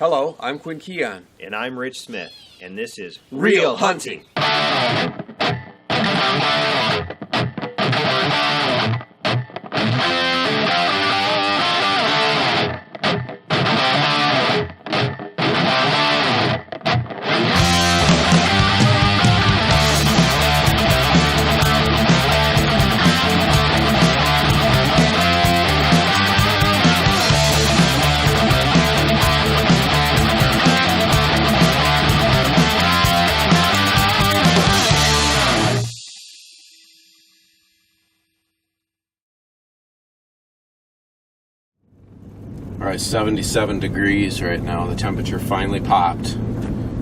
Hello, I'm Quinn. And I'm Rich Smith, and this is Real Hunting. All right, 77 degrees right now. The temperature finally popped.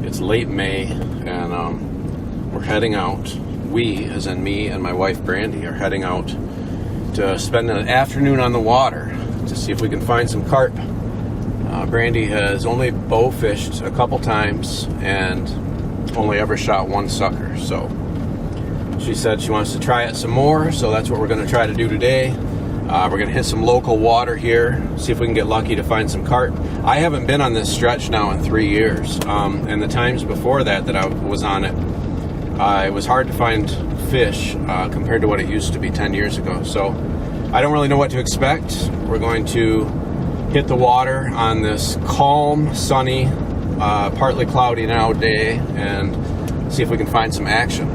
It's late May, and we're heading out. We, as in me and my wife Brandi, are heading out to spend an afternoon on the water to see if we can find some carp. Brandi has only bow fished a couple times and only ever shot one sucker. So she said she wants to try it some more, so that's what we're going to try to do today. We're going to hit some local water here, see if we can get lucky to find some carp. I haven't been on this stretch now in 3 years, and the times before that I was on it, it was hard to find fish compared to what it used to be 10 years ago. So I don't really know what to expect. We're going to hit the water on this calm, sunny, partly cloudy now day and see if we can find some action.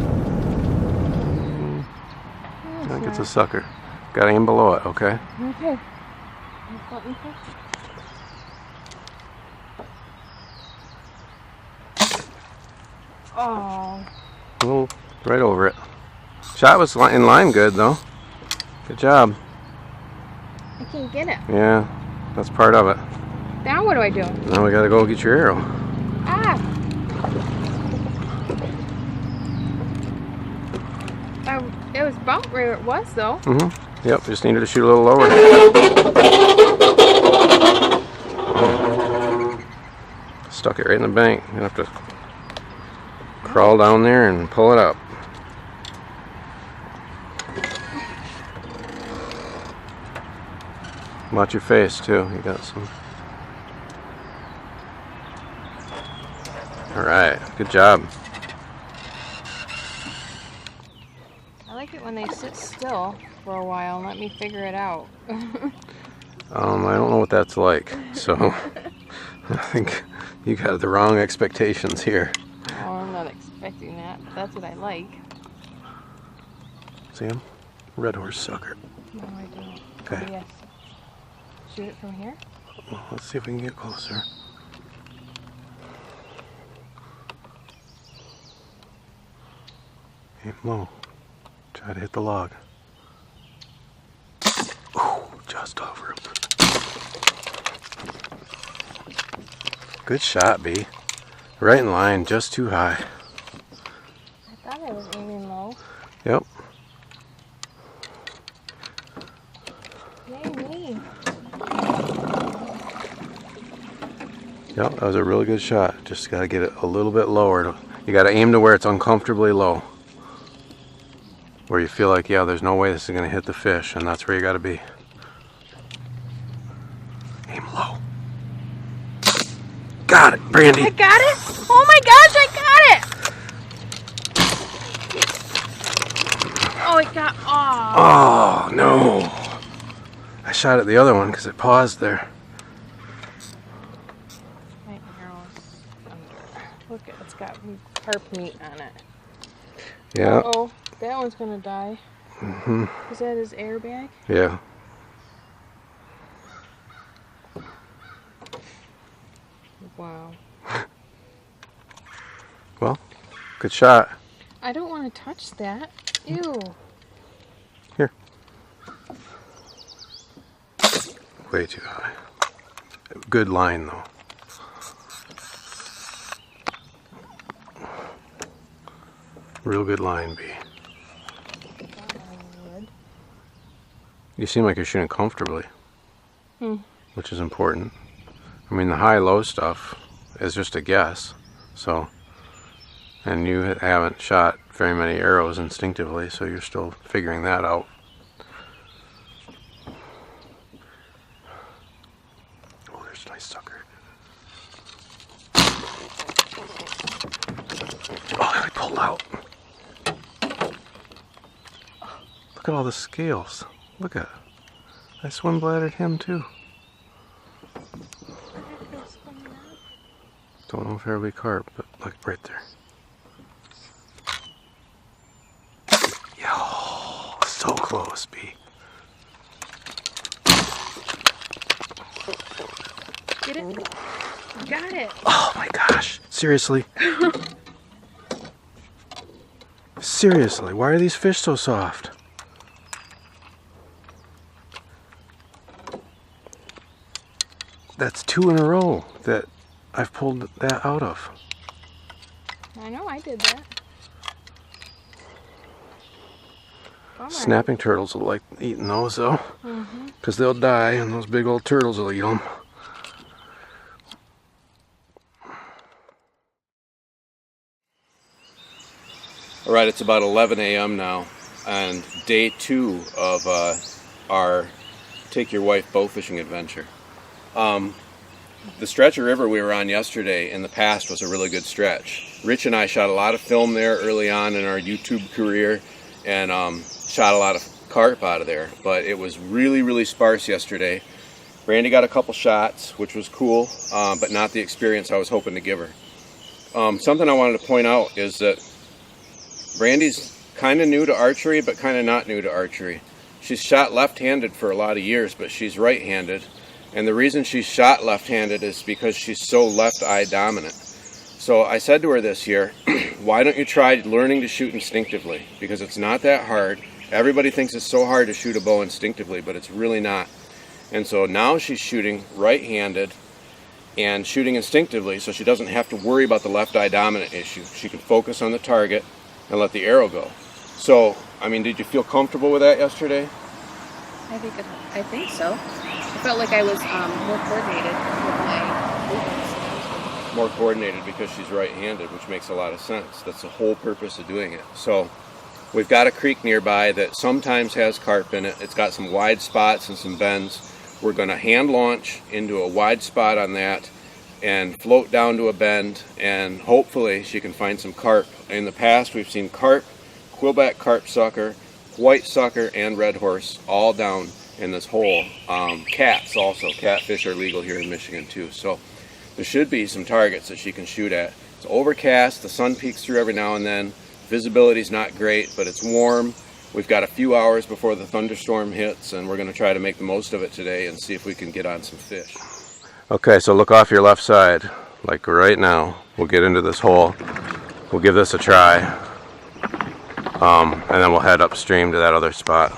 I think it's a sucker. Got to aim below it, okay? Okay. Oh. Oh, right over it. Shot was in line good, though. Good job. I can't get it. Yeah, that's part of it. Now what do I do? Now we got to go get your arrow. Ah. It was about where it was, though. Mm-hmm. Yep, just needed to shoot a little lower. Stuck it right in the bank. You're gonna have to crawl down there and pull it up. Watch your face too. You got some. All right, good job. I like it when they sit still for a while and let me figure it out. I don't know what that's like, so I think you got the wrong expectations here. Oh, I'm not expecting that. That's what I like. See him? Red horse sucker. No, I don't. Okay. Yes. Shoot it from here? Well, let's see if we can get closer. Aim low. Try to hit the log. Ooh, just over him. Good shot, B. Right in line, just too high. I thought I was aiming low. Yep. Yay me. Yep, that was a really good shot. Just got to get it a little bit lower. You got to aim to where it's uncomfortably low. Where you feel like, yeah, there's no way this is going to hit the fish, and that's where you got to be. Aim low. Got it, Brandi. I got it? Oh my gosh, I got it! Oh, it got off. Oh, no. I shot at the other one because it paused there. My arrow's under. Look, it's got carp meat on it. Yeah. Oh, that one's gonna die. Mm-hmm. Is that his airbag? Yeah. Wow. Well, good shot. I don't want to touch that. Ew. Here. Way too high. Good line, though. Real good line, B. You seem like you're shooting comfortably, which is important. I mean, the high-low stuff is just a guess, so, and you haven't shot very many arrows instinctively, so you're still figuring that out. Oh, there's a nice sucker. Oh, he pulled out. Look at all the scales. Look at it. I swim bladdered him too. Don't know if there'll be carp, but look right there. Yo, so close, B. Get it? You got it. Oh my gosh. Seriously? Seriously, why are these fish so soft? That's 2 in a row that I've pulled that out of. I know, I did that. Bummer. Snapping turtles will like eating those though, because they'll die and those big old turtles will eat them. All right, it's about 11 a.m. now, and day 2 of our Take Your Wife Bowfishing adventure. The stretch of river we were on yesterday in the past was a really good stretch. Rich and I shot a lot of film there early on in our YouTube career, and shot a lot of carp out of there, but it was really, really sparse yesterday. Brandi got a couple shots, which was cool, but not the experience I was hoping to give her. Something I wanted to point out is that Brandi's kind of new to archery, but kind of not new to archery. She's shot left-handed for a lot of years, but she's right-handed. And the reason she's shot left-handed is because she's so left-eye dominant. So I said to her this year, why don't you try learning to shoot instinctively? Because it's not that hard. Everybody thinks it's so hard to shoot a bow instinctively, but it's really not. And so now she's shooting right-handed and shooting instinctively, so she doesn't have to worry about the left-eye dominant issue. She can focus on the target and let the arrow go. So, I mean, did you feel comfortable with that yesterday? I think so. I felt like I was more coordinated with my movements. More coordinated because she's right-handed, which makes a lot of sense. That's the whole purpose of doing it. So we've got a creek nearby that sometimes has carp in it. It's got some wide spots and some bends. We're going to hand launch into a wide spot on that and float down to a bend, and hopefully she can find some carp. In the past we've seen carp, quillback carp sucker, white sucker, and red horse all down in this hole. Cats also. Catfish are legal here in Michigan too. So there should be some targets that she can shoot at. It's overcast, the sun peeks through every now and then. Visibility's not great, but it's warm. We've got a few hours before the thunderstorm hits, and we're going to try to make the most of it today and see if we can get on some fish. Okay, so look off your left side, like right now. We'll get into this hole. We'll give this a try. And then we'll head upstream to that other spot.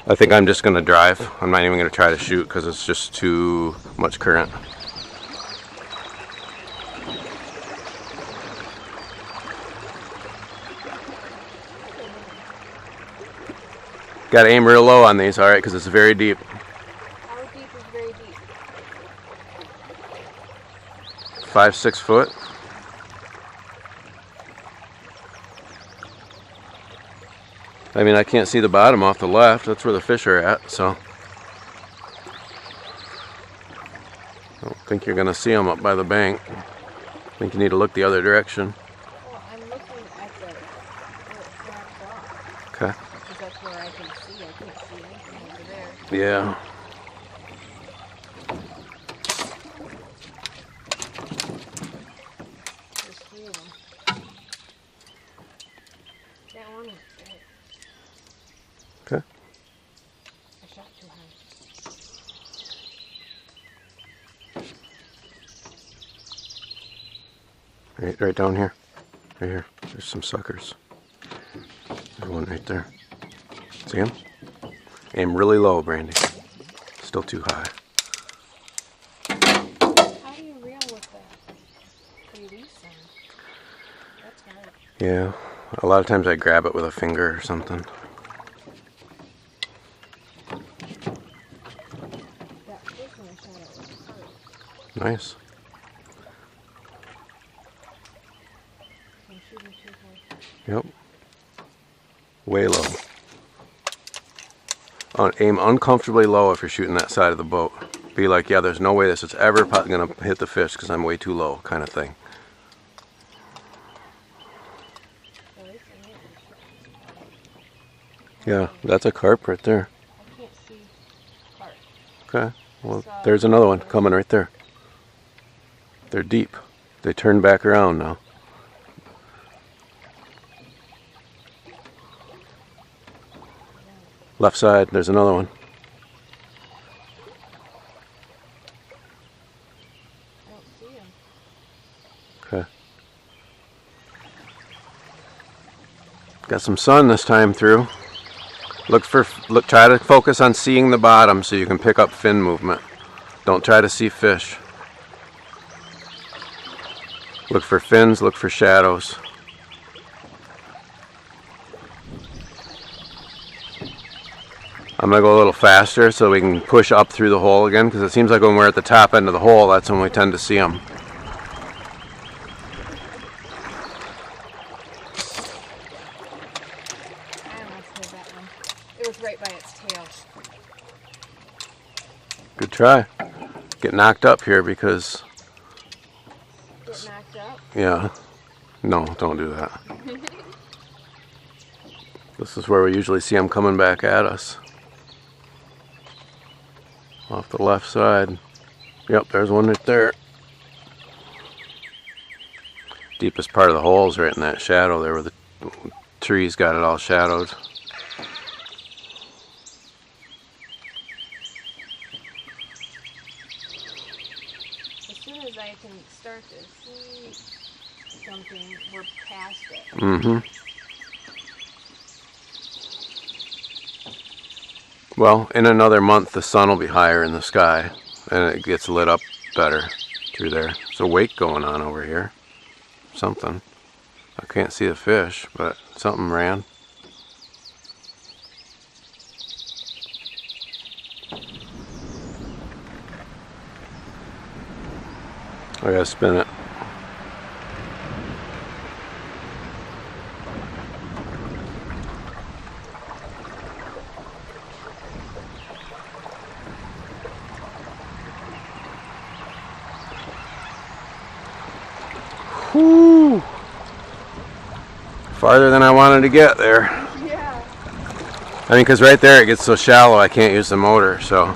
I think I'm just going to drive. I'm not even going to try to shoot because it's just too much current. Got to aim real low on these, alright, because it's very deep. How deep is very deep? 5-6 foot. I mean, I can't see the bottom off the left. That's where the fish are at, so I don't think you're going to see them up by the bank. I think you need to look the other direction. Well, I'm looking at where it flaps off. Okay. Because that's where I can see. I can't see anything over there. Yeah. There's 3 of them. That one was big. Okay. I shot too high. Right down here. Right here. There's some suckers. There's one right there. See him? Aim really low, Brandi. Still too high. How do you reel with the release on? That's hard. Yeah. A lot of times I grab it with a finger or something. That first one I shot at was hard. Nice. I'm shooting too high. Yep. Way low. Aim uncomfortably low if you're shooting that side of the boat. Be like, yeah, there's no way this is ever going to hit the fish because I'm way too low, kind of thing. Yeah, that's a carp right there. I can't see carp. Okay, well, there's another one coming right there. They're deep. They turn back around now. Left side, there's another one. I don't see him. Okay. Got some sun this time through. Try to focus on seeing the bottom so you can pick up fin movement. Don't try to see fish. Look for fins, look for shadows. I'm going to go a little faster so we can push up through the hole again, because it seems like when we're at the top end of the hole, that's when we tend to see them. I almost hit that one. It was right by its tail. Good try. Get knocked up here because... Get knocked up? Yeah. No, don't do that. This is where we usually see them coming back at us. Off the left side. Yep, there's one right there. Deepest part of the hole is right in that shadow there where the trees got it all shadowed. As soon as I can start to see something, we're past it. Mm-hmm. Well, in another month the sun will be higher in the sky and it gets lit up better through there. There's a wake going on over here. Something. I can't see the fish, but something ran. I gotta spin it. Whoo! Farther than I wanted to get there. Yeah. I mean, because right there it gets so shallow I can't use the motor, so.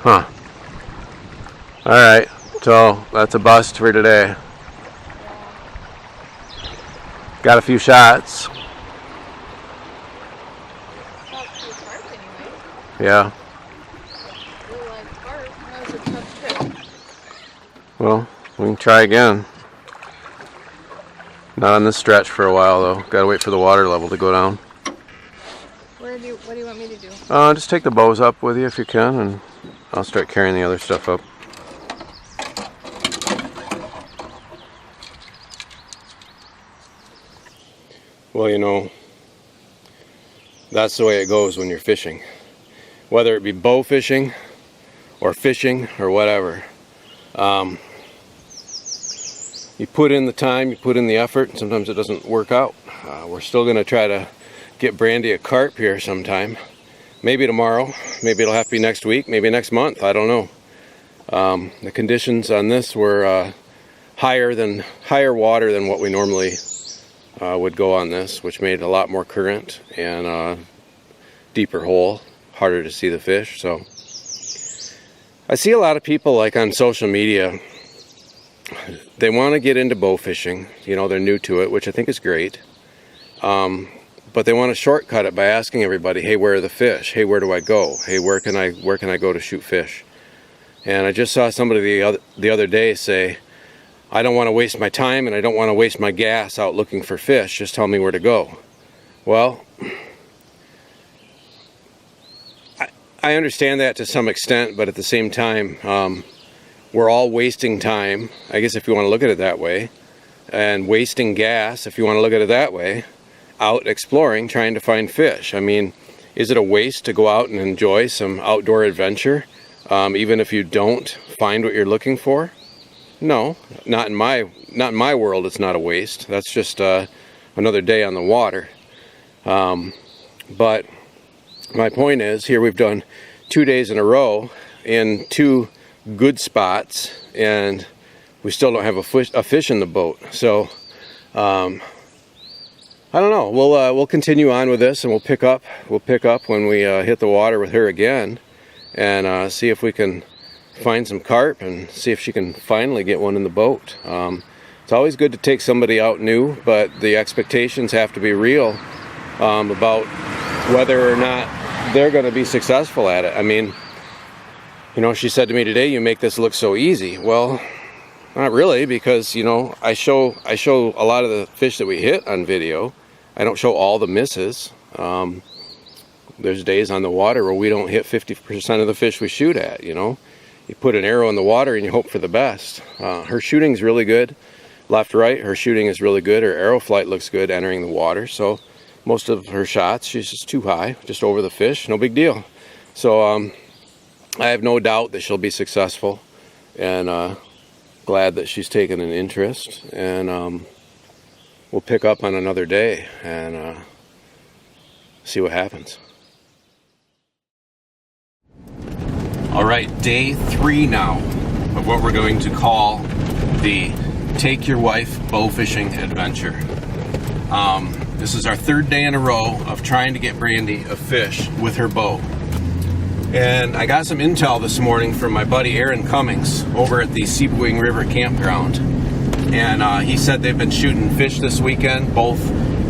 Huh. Alright, so that's a bust for today. Got a few shots. Felt pretty carp anyway. Yeah. Really like carp. That was a tough trip. Well, we can try again. Not on this stretch for a while though. Gotta wait for the water level to go down. What do you want me to do? Just take the bows up with you if you can, and I'll start carrying the other stuff up. Well, you know, that's the way it goes when you're fishing. Whether it be bow fishing or fishing or whatever. You put in the time, you put in the effort, and sometimes it doesn't work out. We're still going to try to get Brandi a carp here sometime. Maybe tomorrow, maybe it'll have to be next week, maybe next month, I don't know. The conditions on this were higher water than what we normally would go on this, which made a lot more current and deeper hole, harder to see the fish. So I see a lot of people like on social media, they want to get into bow fishing. You know, they're new to it, which I think is great. But they want to shortcut it by asking everybody, hey, where are the fish? Hey, where do I go? Hey, where can I go to shoot fish? And I just saw somebody the other day say, I don't want to waste my time and I don't want to waste my gas out looking for fish. Just tell me where to go. Well, I understand that to some extent, but at the same time, we're all wasting time, I guess if you want to look at it that way, and wasting gas, if you want to look at it that way, out exploring, trying to find fish. I mean, is it a waste to go out and enjoy some outdoor adventure, even if you don't find what you're looking for? No, not in my world. It's not a waste. That's just another day on the water. But my point is, here we've done 2 days in a row in 2 good spots, and we still don't have a fish in the boat. So I don't know. We'll continue on with this, and we'll pick up when we hit the water with her again, and see if we can find some carp and see if she can finally get one in the boat. It's always good to take somebody out new, but the expectations have to be real about whether or not they're going to be successful at it. I mean, you know, she said to me today, "You make this look so easy." Well, not really, because, you know, I show a lot of the fish that we hit on video. I don't show all the misses. There's days on the water where we don't hit 50% of the fish we shoot at, you know. You put an arrow in the water and you hope for the best. Her shooting's really good. Left, right, her shooting is really good. Her arrow flight looks good entering the water. So most of her shots, she's just too high, just over the fish. No big deal. So I have no doubt that she'll be successful, and glad that she's taken an interest. And we'll pick up on another day and see what happens. All right, day 3 now of what we're going to call the Take Your Wife Bowfishing Adventure. This is our 3rd day in a row of trying to get Brandi a fish with her bow. And I got some intel this morning from my buddy Aaron Cummings over at the Seaboing River Campground. And he said they've been shooting fish this weekend, both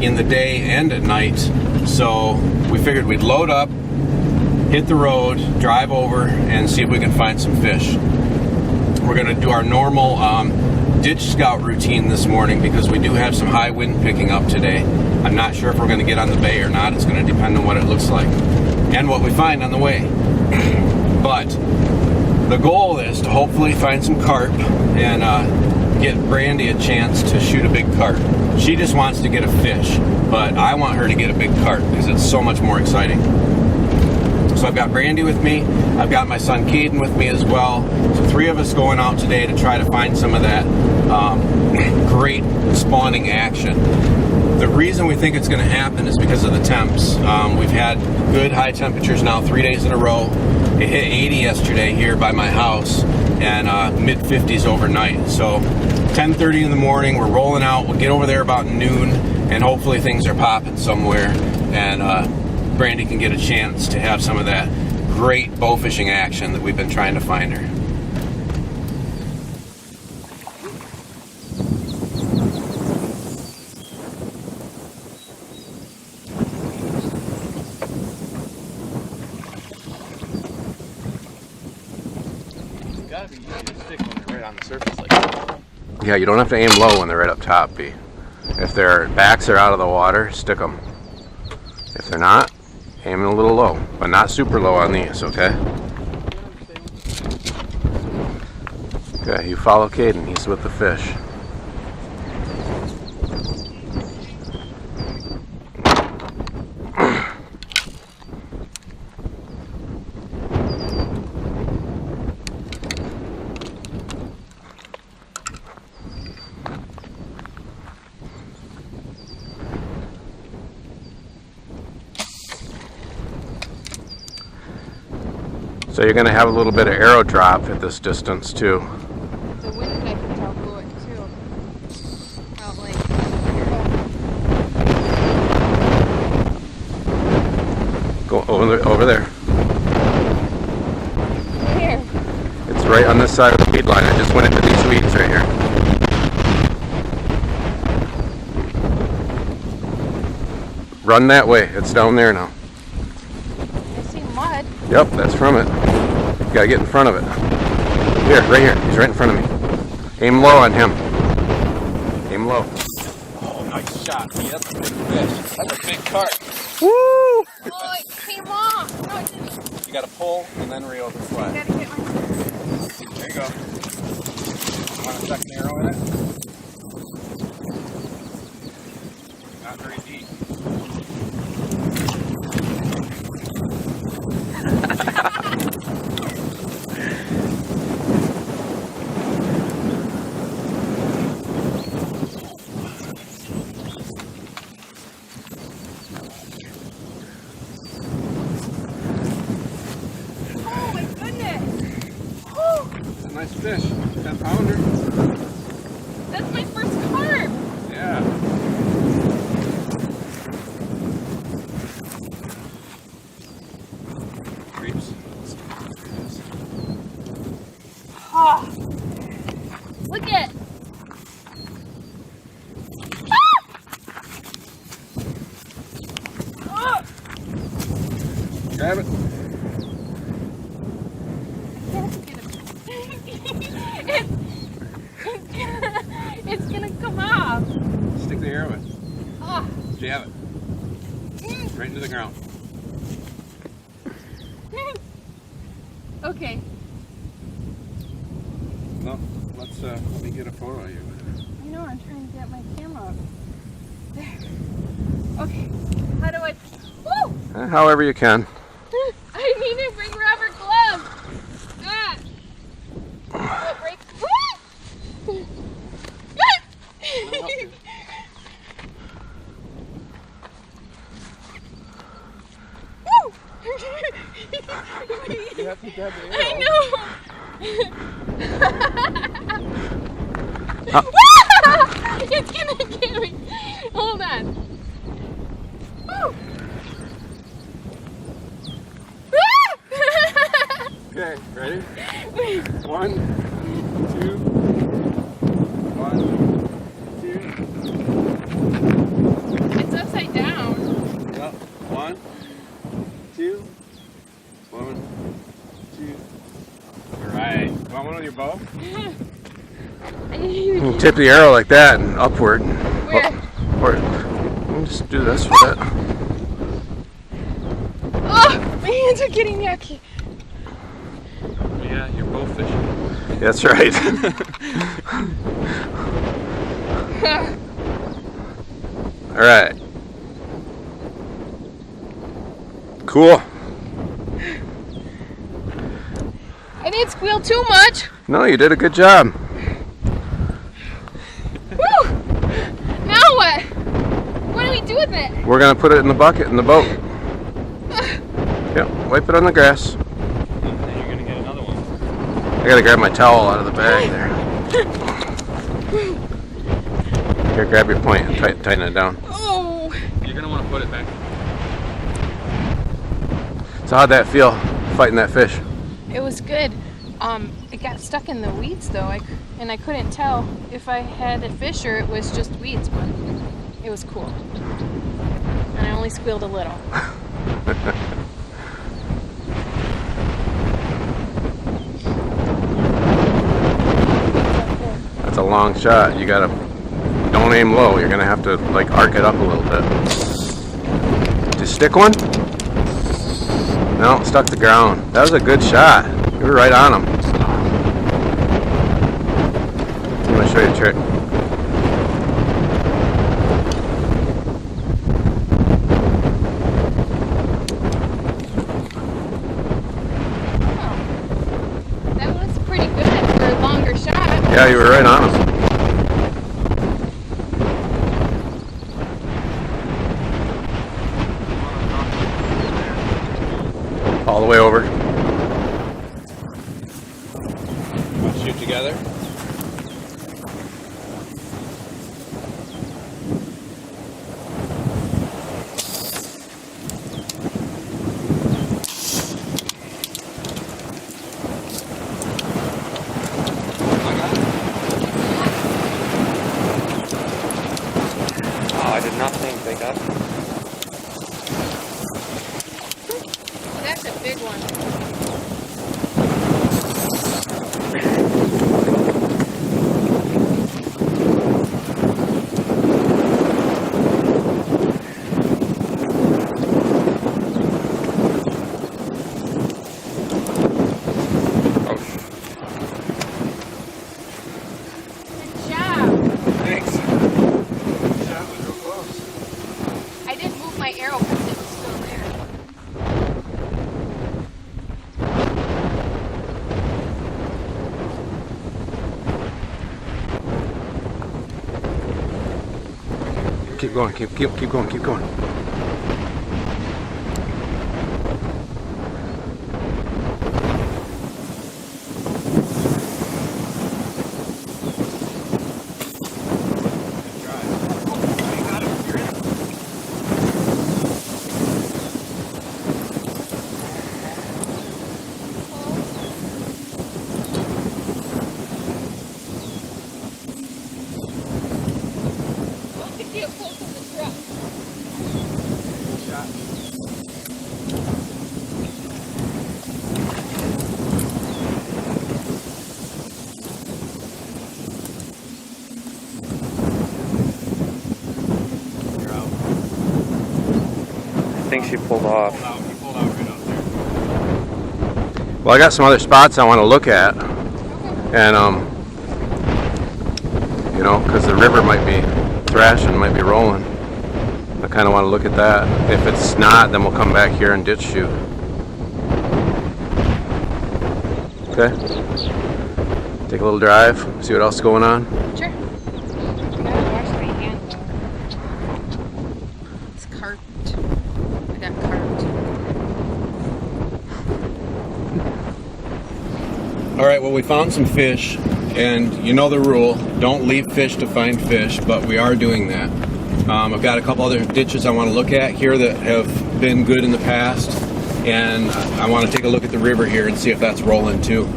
in the day and at night. So we figured we'd load up, hit the road, drive over, and see if we can find some fish. We're going to do our normal ditch scout routine this morning because we do have some high wind picking up today. I'm not sure if we're going to get on the bay or not. It's going to depend on what it looks like and what we find on the way. But the goal is to hopefully find some carp and get Brandi a chance to shoot a big carp. She just wants to get a fish, but I want her to get a big carp because it's so much more exciting. So I've got Brandi with me, I've got my son Caden with me as well. So 3 of us going out today to try to find some of that great spawning action. The reason we think it's going to happen is because of the temps. We've had good high temperatures now 3 days in a row. It hit 80 yesterday here by my house and mid-50s overnight. So 10:30 in the morning, we're rolling out. We'll get over there about noon, and hopefully things are popping somewhere, and Brandi can get a chance to have some of that great bow fishing action that we've been trying to find her. It's gotta be easy to stick when they're right on the surface like that. Yeah, you don't have to aim low when they're right up top, B. If their backs are out of the water, stick them. If they're not, aim a little low, but not super low on these, okay? Okay, you follow Caden, he's with the fish. So you're going to have a little bit of arrow drop at this distance too. The wind I can tell blew it too. Out like Go over there. here. It's right on this side of the weed line. I just went into these weeds right here. Run that way. It's down there now. I see mud. Yep, that's from it. You gotta get in front of it. Here, right here. He's right in front of me. Aim low on him. Aim low. Oh, nice shot. Yeah, that's a big fish. That's a big carp. Woo! Oh, it came off. No, it didn't. You gotta pull and then reel the I flat. gotta get my... There you go. Want a second arrow in it? Not very deep. Oh my goodness. Oh, That's a nice fish. 10-pounder. that's my first carp. Yeah. Oh, look at. Oh. Grab it. It's gonna come off. Stick the arrow in. Oh. Jab it. Right into the ground. Okay. No, let me get a photo of you. I know, I'm trying to get my camera up. There. Okay. How do I? Woo! However you can. I need to bring rubber gloves. Ah. Oh, break. Woo! You have to grab the arrow. I know. It's gonna get me. Hold on. Woo. Okay, ready? 1, 2, 1, 2. It's upside down. Yep. 1, 2, 1, 2. All right. Want one with your bow? I Tip the arrow like that and upward. Where? Or just do this with it. Oh, my hands are getting yucky. Yeah, you're bowfishing. That's right. All right. Cool. I didn't squeal too much. No, you did a good job. Woo! Now what? What do we do with it? We're gonna put it in the bucket in the boat. Yep, wipe it on the grass. Then you're gonna get another one. I gotta grab my towel out of the bag there. Here, grab your point and tighten it down. Oh. You're gonna want to put it back. So how'd that feel, fighting that fish? It was good. It got stuck in the weeds though, and I couldn't tell if I had a fish or it was just weeds, but it was cool. And I only squealed a little. That's a long shot. You gotta, don't aim low. You're gonna have to like arc it up a little bit. Did you stick one? No, it stuck the ground. That was a good shot. You were right on him. I'm gonna show you a trick. That was pretty good for a longer shot. Yeah, you were right on him. All the way over. Want to shoot together? Oh, I did not think they got. That's a big one. Good job. Thanks. That was real close. I didn't move my arrow because it was still there. Keep going, keep going, keep going. think she pulled off. He pulled out right out there. Well, I got some other spots I want to look at, and you know, because the river might be thrashing, might be rolling. I kind of want to look at that. If it's not, then we'll come back here and ditch shoot. Okay. Take a little drive, see what else is going on. Sure. I gotta wash my hand though. It's carped. I got carped. All right, well, we found some fish, and you know the rule, don't leave fish to find fish, but we are doing that. I've got a couple other ditches I want to look at here that have been good in the past, and I want to take a look at the river here and see if that's rolling too.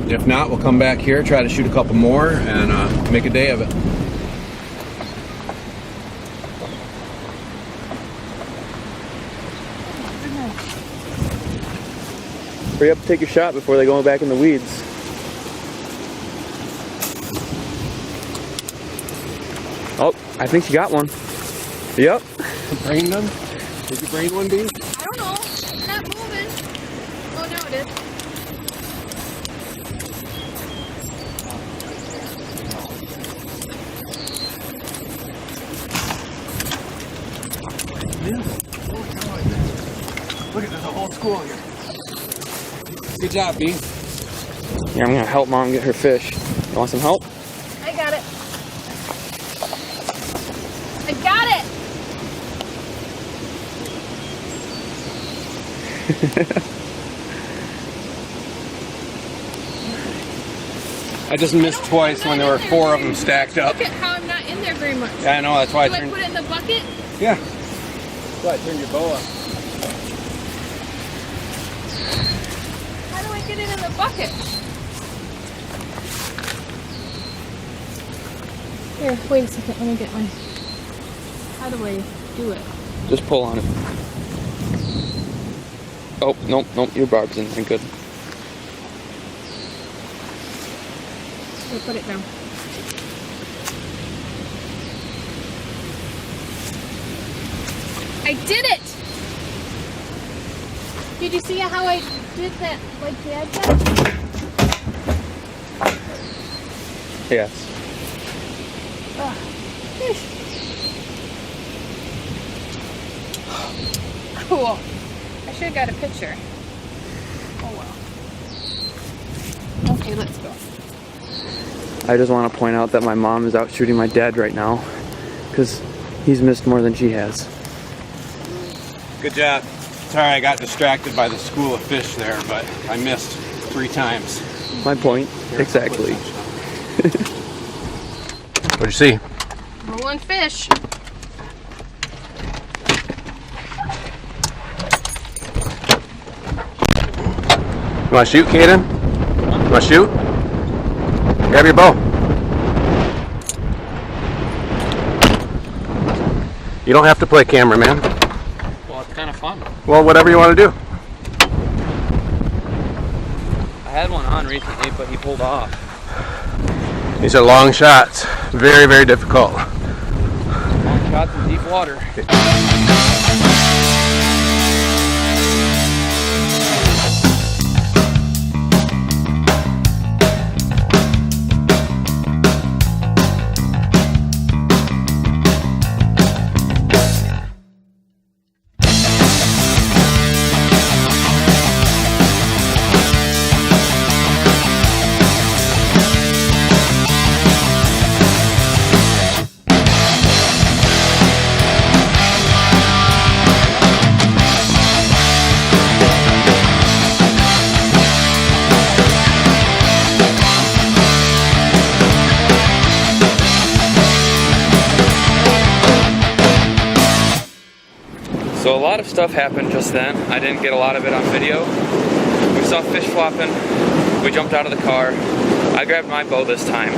If not, we'll come back here, try to shoot a couple more, and make a day of it. Hurry up and take your shot before they go back in the weeds. Oh, I think she got one. Yep. Brain them? Did you brain one, Dee? I don't know. It's not moving. Oh, no, it is. Look at, there's a whole school here. Good job, Bee. Yeah, I'm gonna help Mom get her fish. You want some help? I got it. I got it. I just missed twice when there were 4 of them stacked up. Look at how I'm not in there very much. Yeah, I know, that's why Do I put it in the bucket? Yeah. That's why I turned your bow up. How do I get it in the bucket? Here, wait a second. Let me get my... How do I do it? Just pull on it. Oh, nope, your barb's in there. Good. Okay, put it down. I did it! Did you see how I did that like Dad did? Yes. Fish. Cool. I should have got a picture. Oh well. Okay, let's go. I just want to point out that my mom is out shooting my dad right now because he's missed more than she has. Good job. Sorry, I got distracted by the school of fish there, but I missed 3 times. My point. Exactly. What'd you see? Rolling fish. You want to shoot, Kaden? You want to shoot? Grab your bow. You don't have to play cameraman. Well, it's kind of fun. Well, whatever you want to do. I had one on recently, but he pulled off. These are long shots. Very, very difficult. Long shots in deep water. So a lot of stuff happened just then. I didn't get a lot of it on video. We saw fish flopping. We jumped out of the car. I grabbed my bow this time.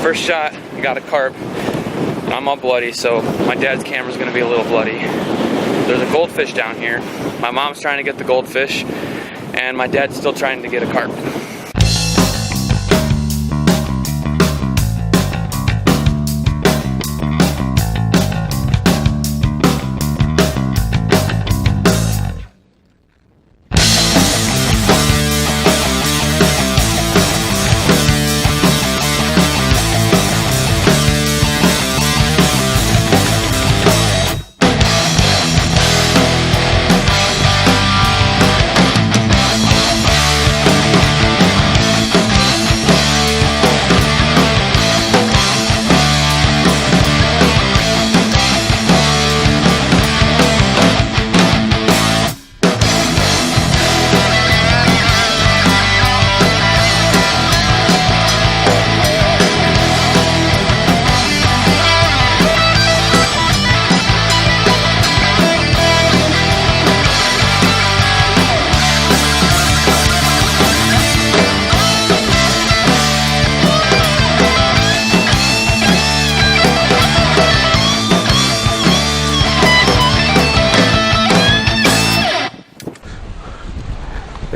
First shot, got a carp. I'm all bloody, so my dad's camera's gonna be a little bloody. There's a goldfish down here. My mom's trying to get the goldfish, and my dad's still trying to get a carp.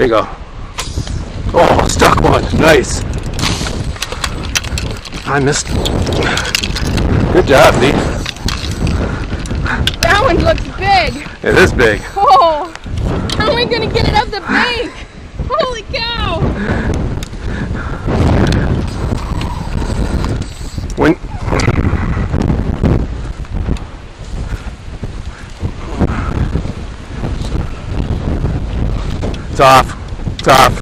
There you go. Oh, stuck one. Nice. I missed. Good job, Lee. That one looks big. It is big. Oh, how am I gonna get it up the bank? Holy cow! When it's off. It's off.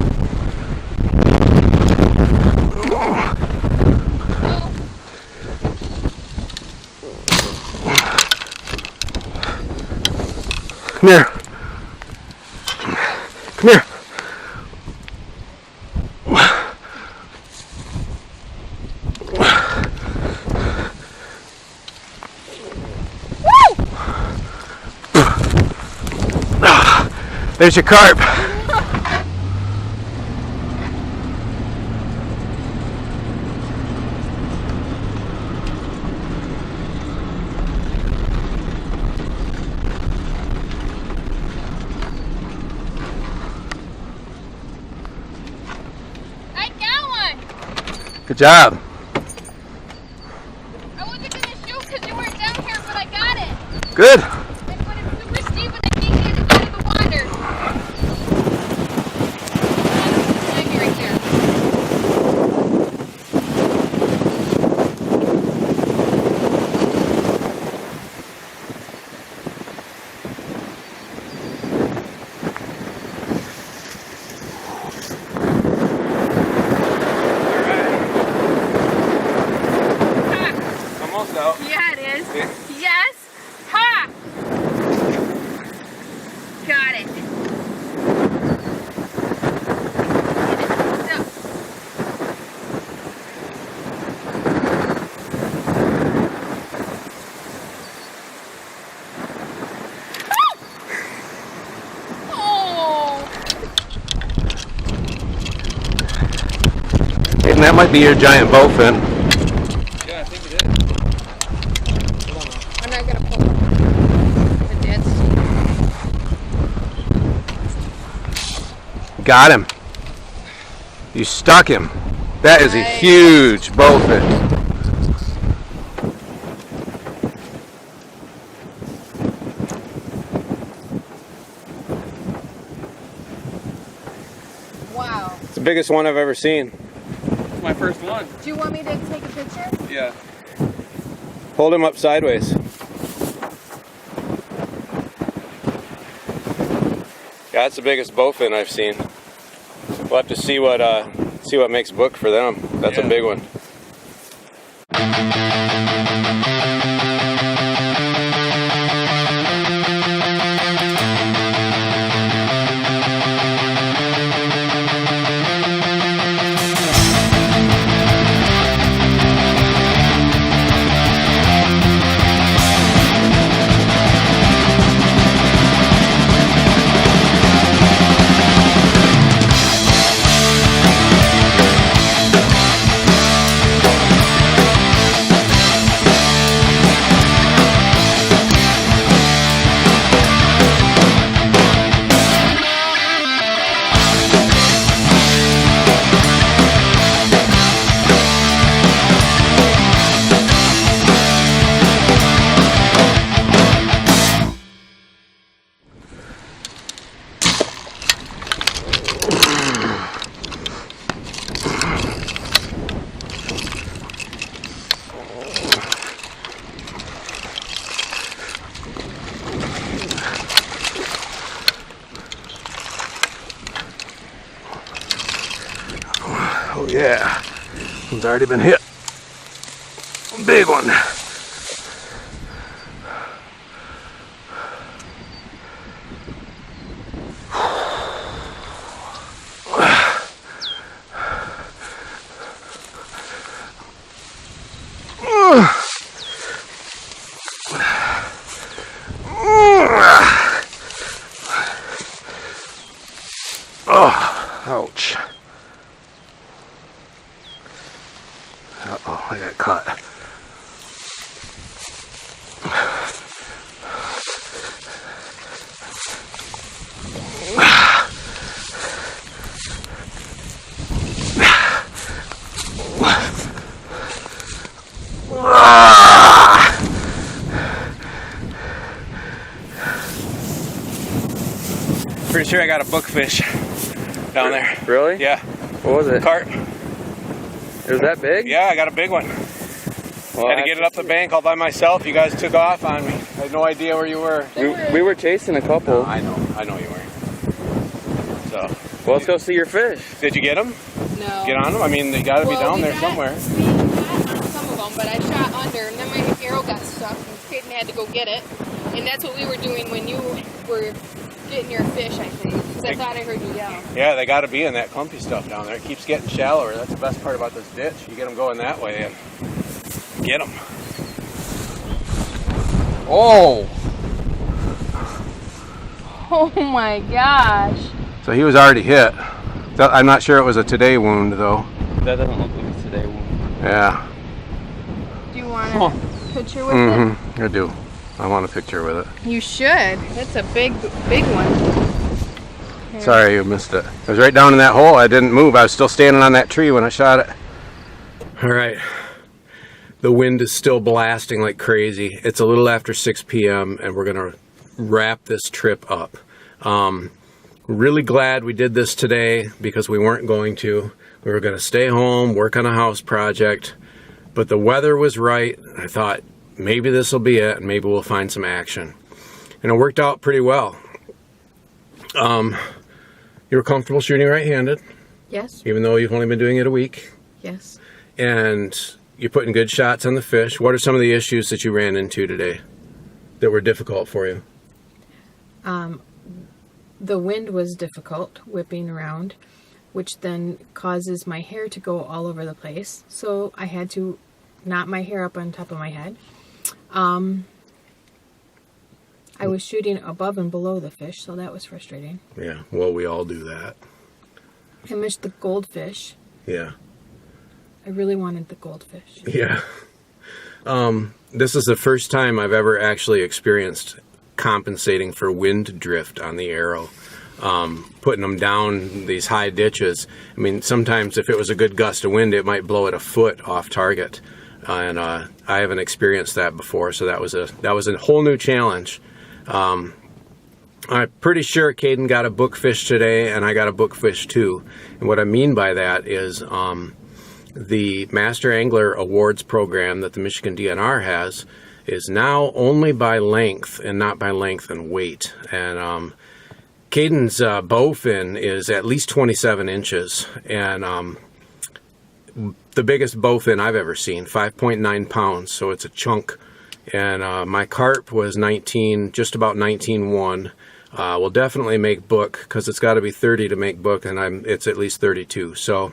Come here. Come here. There's your carp. Good job. I wasn't gonna shoot because you weren't down here, but I got it. Good. But it's super steep and I can't get it out of the water. Maybe right there. Yeah, it is. Yes. Ha! Got it. So. Oh! And that might be your giant bowfin. Yeah, I think it is. I'm not gonna pull the dead. Got him. You stuck him. That is a Nice. huge bowfin. Wow. It's the biggest one I've ever seen. It's my first one. Do you want me to take a picture? Yeah. Hold him up sideways. Yeah, that's the biggest bowfin I've seen. We'll have to see what makes book for them. That's a Yeah. big one. Oh yeah, one's already been hit. Big one. Oh, ouch. Uh-oh, I got caught. Pretty sure I got a bookfish down there. Really? Yeah. What was it? Carp. It was that big? Yeah, I got a big one. Well, had to get it up the bank all by myself. You guys took off on me. I had no idea where you were. We were chasing a couple. No, I know you weren't. So. Well, let's go see your fish. Did you get them? No. Get on them? I mean, they got to be down there somewhere. We got on some of them, but I shot under, and then my arrow got stuck, and Peyton had to go get it. And that's what we were doing when you were getting your fish, I think, because I thought I heard you yell. Yeah, they got to be in that clumpy stuff down there. It keeps getting shallower. That's the best part about this ditch. You get them going that way and get them. Oh! Oh my gosh. So he was already hit. I'm not sure it was a today wound, though. That doesn't look like a today wound. Yeah. Do you want a picture with it? I do. I want a picture with it. You should. That's a big one. Here. Sorry you missed it. I was right down in that hole. I didn't move. I was still standing on that tree when I shot it. All right. The wind is still blasting like crazy. It's a little after 6 p.m. and we're going to wrap this trip up. Really glad we did this today because we weren't going to. We were going to stay home, work on a house project, but the weather was right. I thought maybe this will be it and maybe we'll find some action. And it worked out pretty well. You were comfortable shooting right-handed? Yes. Even though you've only been doing it a week? Yes. And you're putting good shots on the fish. What are some of the issues that you ran into today that were difficult for you? The wind was difficult, whipping around, which then causes my hair to go all over the place. So I had to knot my hair up on top of my head. I was shooting above and below the fish, so that was frustrating. Yeah, well, we all do that. I missed the goldfish. Yeah. I really wanted the goldfish. Yeah. This is the first time I've ever actually experienced compensating for wind drift on the arrow. Putting them down these high ditches. I mean, sometimes if it was a good gust of wind, it might blow it a foot off target. And I haven't experienced that before, so that was a whole new challenge. I'm pretty sure Caden got a bookfish today, and I got a bookfish too. And what I mean by that is the Master Angler Awards program that the Michigan DNR has is now only by length and not by length and weight. And Caden's bowfin is at least 27 inches, and the biggest bowfin I've ever seen, 5.9 pounds, so it's a chunk. And my carp was 19, just about 19.1. We'll definitely make book because it's got to be 30 to make book, and it's at least 32. So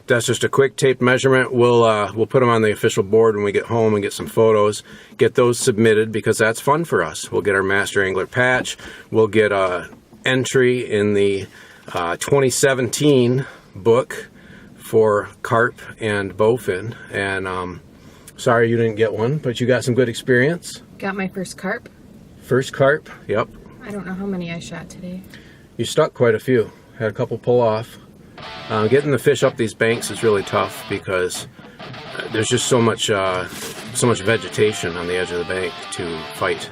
that's just a quick tape measurement. We'll put them on the official board when we get home and get some photos, get those submitted because that's fun for us. We'll get our Master Angler patch. We'll get a entry in the 2017 book for carp and bowfin. And sorry you didn't get one, but you got some good experience. Got my first carp. First carp, yep. I don't know how many I shot today. You stuck quite a few. Had a couple pull off. Getting the fish up these banks is really tough because there's just so much vegetation on the edge of the bank to fight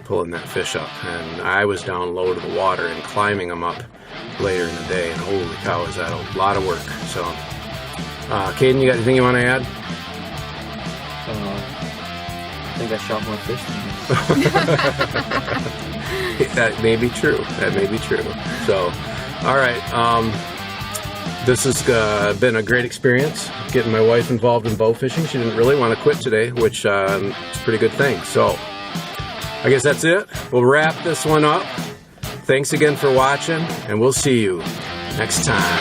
pulling that fish up. And I was down low to the water and climbing them up later in the day. And holy cow, is that a lot of work. So, Caden, you got anything you want to add? I think I shot more fish than you. That may be true. That may be true. So, all right. This has been a great experience getting my wife involved in bow fishing. She didn't really want to quit today, which is a pretty good thing. So, I guess that's it. We'll wrap this one up. Thanks again for watching, and we'll see you next time.